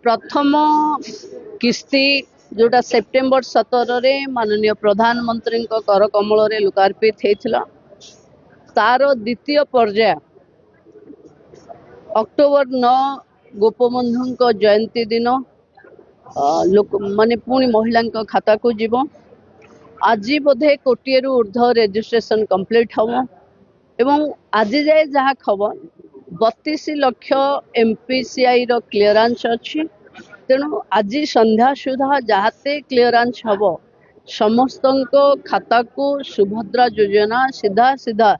प्रथम किस्ती जोटा सेप्टेम्बर 17 माननीय प्रधानमंत्री कर कमल लोकार्पित होता तार द्वितीय पर्याय अक्टोबर 9 गोपबंधु जयंती दिन लोक माने पुणी महिला खाता को जीव आज बोधे कोटिए ऊर्ध्व रेजिस्ट्रेशन कंप्लीट हम एवं आज जाए जहाँ खबर 32 लाख एमपीसीआई रो क्लीयरेंस अच्छी तेणु आज संध्या सुधा जहाते क्लीयरेंस हम समस्त खाता को सुभद्रा योजना सीधा सीधा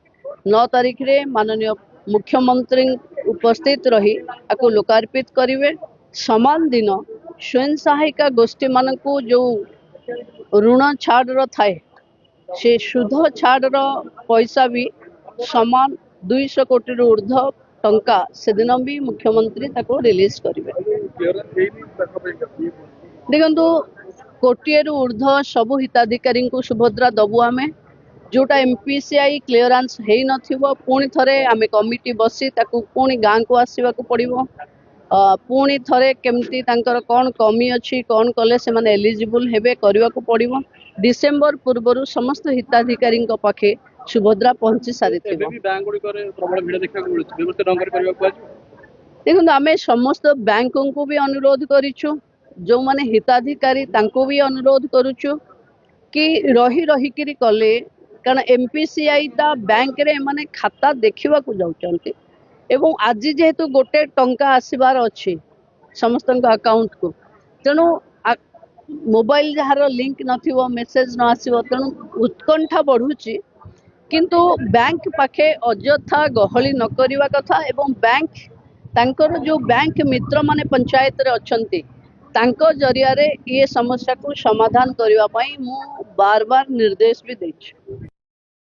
9 तारीख रे माननीय मुख्यमंत्री उपस्थित रही आपको लोकार्पित करेंगे। समान दिन स्वयं सहायिका गोष्ठी मान को जो ऋण छाड़ थाए से सुध छाड़ पैसा भी समान 200 कोटी ऊर्ध्व टंका से दिन भी मुख्यमंत्री ताको रिलीज करेंगे। देखो कोटिए ऊर्ध्व सबु हिताधिकारी को सुभद्रा दबु आमे जोटा एमपीसीआई क्लीयरेंस है नथिबो पुणी थरे आमे कमिटी बसी ताकू पुणी गाँ को आसवा को पड़िबो पुणी थरे केमती तांकर कौन कमी अच्छी कौन कले से माने एलिजिबल हेबे करवा को पड़िबो डिसेंबर पूर्व समस्त हिताधिकारी पाखे सुभद्रा पहुंची सारी देखो आम समस्त बैंक को भी अनुरोध करूँ जो माने हिताधिकारी तांको भी अनुरोध करुचु कि रही रही कले कारण एमपीसीआई ता बैंक रे माने खाता देखा जाऊँच एवं आज जेहेतु गोटे टंका आसबार अच्छी समस्त अकाउंट को तेणु मोबाइल जार लिंक नथिबो मेसेज न आसीबो तेणु उत्कंठा बढ़ुची किंतु बैंक पाखे अଯଥା गहली न करवा कथा एवं बैंक तांकर जो बैंक मित्र माने पंचायत रे अछंती तांको जरिया रे ये समस्या को समाधान करने मु बार बार निर्देश भी देछि।